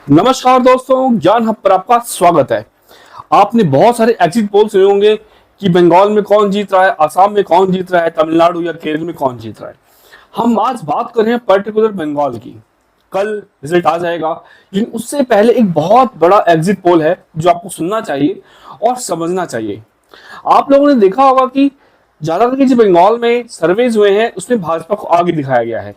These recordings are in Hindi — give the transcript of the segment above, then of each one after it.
नमस्कार दोस्तों, ज्ञान हब पर आपका स्वागत है। आपने बहुत सारे एग्जिट पोल सुने होंगे कि बंगाल में कौन जीत रहा है, असम में कौन जीत रहा है, तमिलनाडु या केरल में कौन जीत रहा है। हम आज बात कर रहे हैं पर्टिकुलर बंगाल की। कल रिजल्ट आ जाएगा, लेकिन उससे पहले एक बहुत बड़ा एग्जिट पोल है जो आपको सुनना चाहिए और समझना चाहिए। आप लोगों ने देखा होगा कि ज्यादातर जो बंगाल में सर्वेज हुए हैं उसमें भाजपा को आगे दिखाया गया है,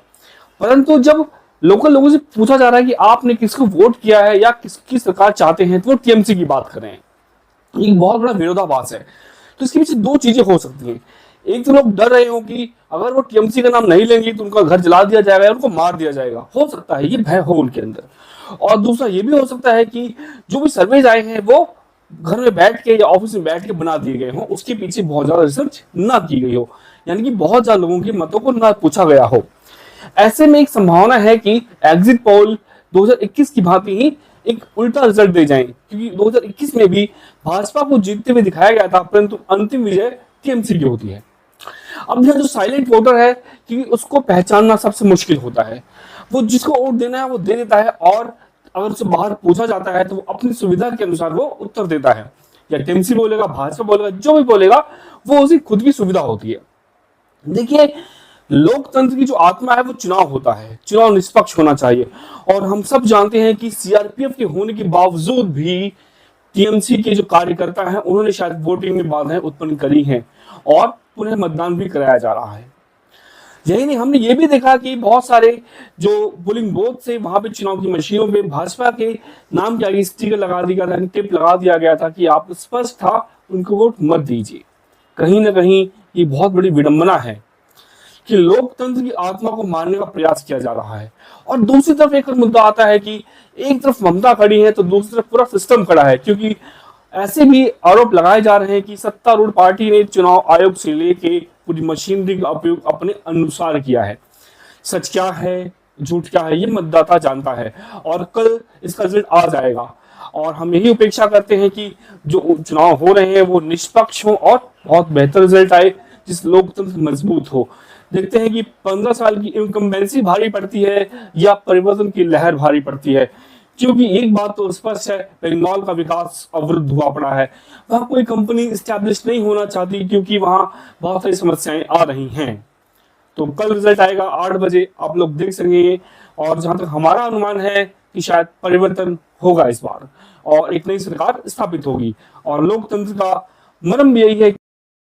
परंतु जब लोकल लोगों से पूछा जा रहा है कि आपने किसको वोट किया है या किसकी सरकार चाहते हैं, तो वो टीएमसी की बात कर रहे हैं। एक बहुत बड़ा विरोधाभास है। तो इसके पीछे दो चीजें हो सकती हैं। एक तो लोग डर रहे हो कि अगर वो टीएमसी का नाम नहीं लेंगे तो उनका घर जला दिया जाएगा या उनको मार दिया जाएगा, हो सकता है ये भय हो उनके अंदर। और दूसरा ये भी हो सकता है कि जो भी सर्वेज आए हैं वो घर में बैठ के या ऑफिस में बैठ के बना दिए गए हों, उसके पीछे बहुत ज्यादा रिसर्च ना की गई हो, यानी कि बहुत ज्यादा लोगों के मतों को ना पूछा गया हो। ऐसे में एक संभावना है कि एग्जिट पोल 2021 की भांति ही एक उल्टा रिजल्ट दे जाएं, क्योंकि 2021 में भी भाजपा को जीतते हुए दिखाया गया था, परंतु अंतिम विजय टीएमसी की होती है। अब यह जो साइलेंट वोटर है, क्योंकि उसको पहचानना सबसे मुश्किल होता है। वो जिसको वोट देना है वो दे देता है, और अगर उसे बाहर पूछा जाता है तो वो अपनी सुविधा के अनुसार वो उत्तर देता है। या टीएमसी बोलेगा, भाजपा बोलेगा, जो भी बोलेगा वो उसकी खुद की सुविधा होती है। देखिए, लोकतंत्र की जो आत्मा है वो चुनाव होता है, चुनाव निष्पक्ष होना चाहिए। और हम सब जानते हैं कि सीआरपीएफ के होने के बावजूद भी टीएमसी के जो कार्यकर्ता हैं उन्होंने शायद वोटिंग में बाधाएं उत्पन्न करी हैं, और पुनः मतदान भी कराया जा रहा है। यही नहीं, हमने ये भी देखा कि बहुत सारे जो पोलिंग बूथ से वहां पे चुनाव की मशीनों पे भाजपा के नाम के आगे स्टिकर लगा दिया गया था, टिप लगा दिया गया था कि आप स्पष्ट था उनको वोट मत दीजिए। कहीं ना कहीं ये बहुत बड़ी विडंबना है कि लोकतंत्र की आत्मा को मारने का प्रयास किया जा रहा है। और दूसरी तरफ एक और मुद्दा आता है कि एक तरफ ममता खड़ी है तो दूसरी तरफ पूरा सिस्टम खड़ा है, क्योंकि ऐसे भी आरोप लगाए जा रहे हैं कि सत्तारूढ़ पार्टी ने चुनाव आयोग से लेके पूरी मशीनरी का उपयोग अपने अनुसार किया है। सच क्या है, झूठ क्या है, ये मतदाता जानता है, और कल इसका रिजल्ट आ जाएगा। और हम यही अपेक्षा करते हैं कि जो चुनाव हो रहे हैं वो निष्पक्ष हो और बहुत बेहतर रिजल्ट आए, जिस लोकतंत्र मजबूत हो। देखते हैं कि 15 साल की इनकम्बेंसी भारी पड़ती है या परिवर्तन की लहर भारी पड़ती है। क्योंकि एक बात तो स्पष्ट है, बंगाल का विकास अवरुद्ध हुआ पड़ा है। वहां कोई कंपनी स्टैब्लिश नहीं होना चाहती, क्योंकि वहां बहुत सारी समस्याएं आ रही हैं। तो कल रिजल्ट आएगा 8 बजे, आप लोग देख सकेंगे। और जहां तक हमारा अनुमान है कि शायद परिवर्तन होगा इस बार, और एक नई सरकार स्थापित होगी। और लोकतंत्र का मर्म भी यही है